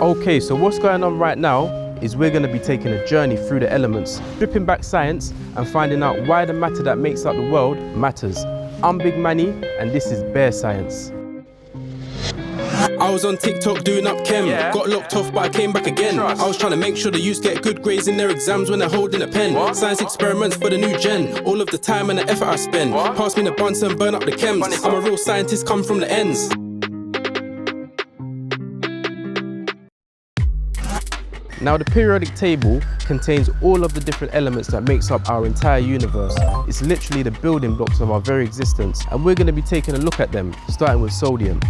Okay, so what's going on right now is we're going to be taking a journey through the elements, stripping back science and finding out why the matter that makes up the world matters. I'm Big Manny and this is Bare Science. I was on TikTok doing up chem, got locked off but I came back again. I was trying to make sure the youths get good grades in their exams when they're holding a pen. Science experiments for the new gen, all of the time and the effort I spend. Pass me the buns and burn up the chems. I'm a real scientist, come from the ends. Now the periodic table contains all of the different elements that makes up our entire universe. It's literally the building blocks of our very existence, and we're going to be taking a look at them, starting with sodium.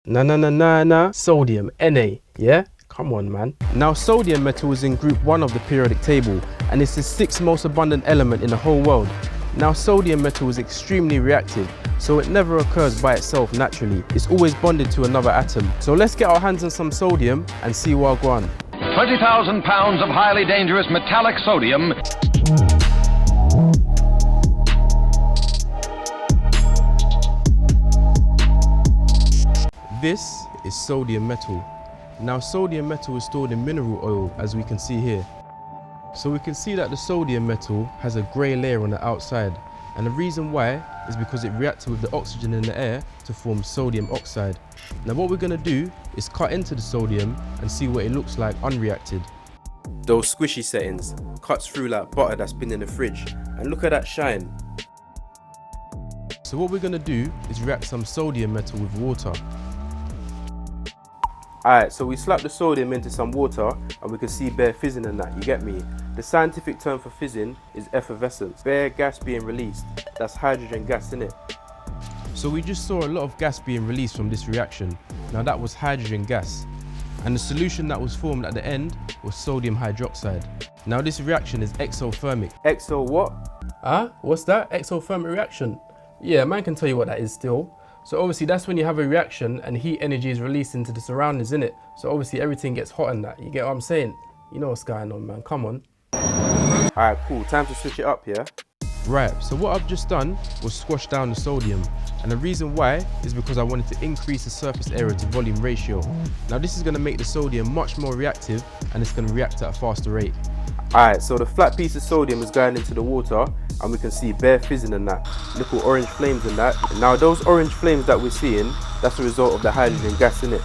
Sodium, Na, yeah? Come on, man. Now sodium metal is in group 1 of the periodic table, and it's the 6th most abundant element in the whole world. Now sodium metal is extremely reactive, so it never occurs by itself naturally. It's always bonded to another atom. So let's get our hands on some sodium and see what goes on. 20,000 pounds of highly dangerous metallic sodium. This is sodium metal. Now sodium metal is stored in mineral oil, as we can see here. So we can see that the sodium metal has a grey layer on the outside, and the reason why is because it reacted with the oxygen in the air to form sodium oxide. Now what we're going to do is cut into the sodium and see what it looks like unreacted. Those squishy settings cuts through like butter that's been in the fridge, and look at that shine. So what we're going to do is react some sodium metal with water. Alright, so we slap the sodium into some water and we can see bare fizzing and that, you get me? The scientific term for fizzing is effervescence. Bare gas being released. That's hydrogen gas, innit? So we just saw a lot of gas being released from this reaction. Now that was hydrogen gas. And the solution that was formed at the end was sodium hydroxide. Now this reaction is exothermic. Exo what? What's that? Exothermic reaction? Yeah, man can tell you what that is still. So obviously that's when you have a reaction and heat energy is released into the surroundings, innit? So obviously everything gets hot and that. You get what I'm saying? You know what's going on, man. Come on. Alright, cool. Time to switch it up, yeah? Right, so what I've just done was squash down the sodium. And the reason why is because I wanted to increase the surface area to volume ratio. Now this is going to make the sodium much more reactive and it's going to react at a faster rate. Alright, so the flat piece of sodium is going into the water and we can see bare fizzing and that, little orange flames and that. And now those orange flames that we're seeing, that's a result of the hydrogen gas in it.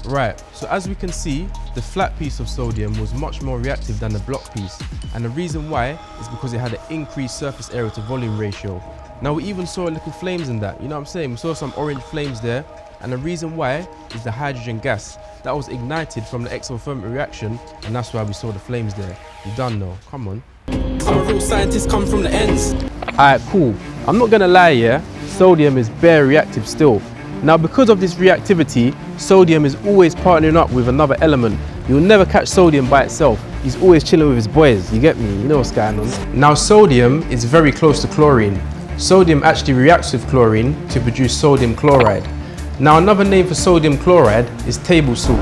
Right, so as we can see, the flat piece of sodium was much more reactive than the block piece. And the reason why is because it had an increased surface area to volume ratio. Now we even saw little flames in that, you know what I'm saying? We saw some orange flames there. And the reason why is the hydrogen gas that was ignited from the exothermic reaction, and that's why we saw the flames there. You done know, come on. I'm a real scientist, come from the ends. Alright, cool. I'm not gonna lie, yeah? Sodium is bare reactive still. Now because of this reactivity, sodium is always partnering up with another element. You'll never catch sodium by itself. He's always chilling with his boys, you get me? You know what's going on. Now sodium is very close to chlorine. Sodium actually reacts with chlorine to produce sodium chloride. Now another name for sodium chloride is table salt.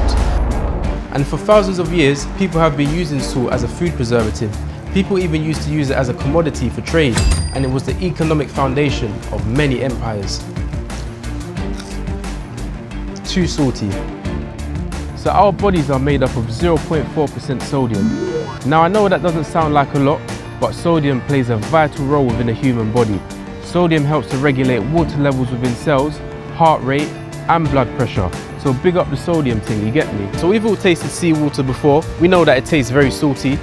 And for thousands of years, people have been using salt as a food preservative. People even used to use it as a commodity for trade, and it was the economic foundation of many empires. Too salty. So our bodies are made up of 0.4% sodium. Now I know that doesn't sound like a lot, but sodium plays a vital role within a human body. Sodium helps to regulate water levels within cells, heart rate, and blood pressure. So big up the sodium thing, you get me? So we've all tasted seawater before. We know that it tastes very salty.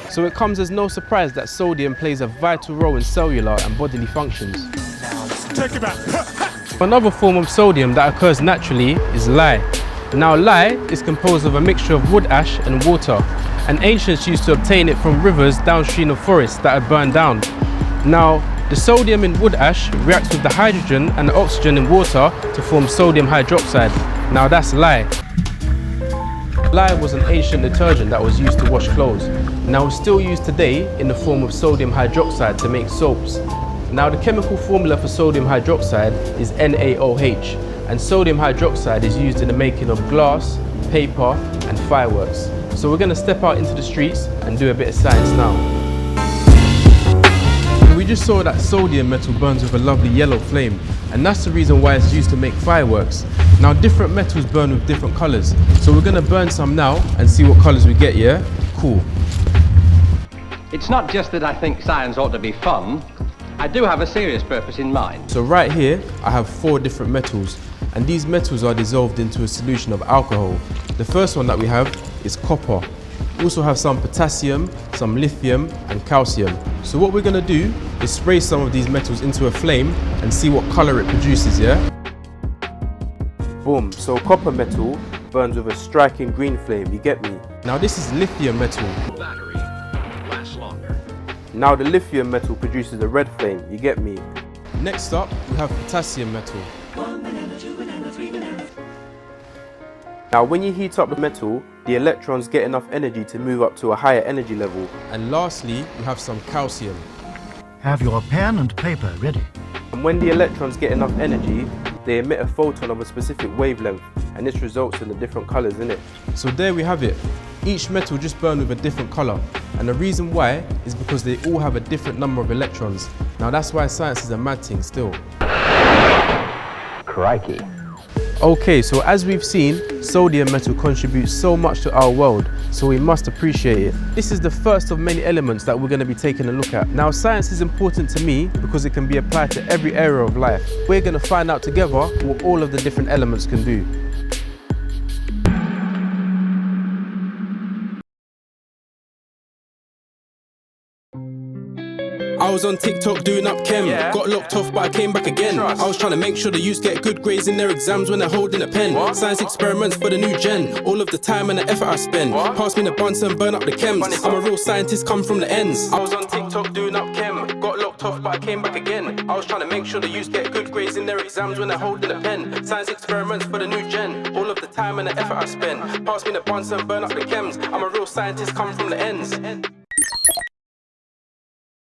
So it comes as no surprise that sodium plays a vital role in cellular and bodily functions. Take it back. Another form of sodium that occurs naturally is lye. Now lye is composed of a mixture of wood ash and water, and ancients used to obtain it from rivers downstream of forests that had burned down. Now the sodium in wood ash reacts with the hydrogen and the oxygen in water to form sodium hydroxide. Now that's lye. Lye was an ancient detergent that was used to wash clothes. Now it's still used today in the form of sodium hydroxide to make soaps. Now the chemical formula for sodium hydroxide is NaOH, and sodium hydroxide is used in the making of glass, paper and fireworks. So we're going to step out into the streets and do a bit of science now. We just saw that sodium metal burns with a lovely yellow flame. and that's the reason why it's used to make fireworks. Now different metals burn with different colours, so we're going to burn some now and see what colours we get, yeah? Cool. It's not just that I think science ought to be fun. I do have a serious purpose in mind. So right here, I have 4 different metals, and these metals are dissolved into a solution of alcohol. The first one that we have is copper. We also have some potassium, some lithium, and calcium. So what we're gonna do is spray some of these metals into a flame and see what color it produces, yeah? Boom, so copper metal burns with a striking green flame, you get me? Now this is lithium metal. Battery lasts longer. Now the lithium metal produces a red flame, you get me? Next up, we have potassium metal. Now when you heat up the metal, the electrons get enough energy to move up to a higher energy level. And lastly, we have some calcium. Have your pen and paper ready. And when the electrons get enough energy, they emit a photon of a specific wavelength, and this results in the different colours in it. So there we have it. Each metal just burned with a different colour, and the reason why is because they all have a different number of electrons. Now that's why science is a mad thing still. Crikey. Okay, so as we've seen, sodium metal contributes so much to our world, so we must appreciate it. This is the first of many elements that we're going to be taking a look at. Now, science is important to me because it can be applied to every area of life. We're going to find out together what all of the different elements can do. I was on TikTok doing up chem. Got locked off, but I came back again. I was trying to make sure the youths get good grades in their exams when they're holding a pen. Science experiments for the new gen. All of the time and the effort I spend. Pass me the buns and burn up the chems. I'm a real scientist, come from the ends. I was on TikTok doing up chem. Got locked off, but I came back again. I was trying to make sure the youths get good grades in their exams when they're holding a pen. Science experiments for the new gen. All of the time and the effort I spend. Pass me the buns and burn up the chems. I'm a real scientist, come from the ends.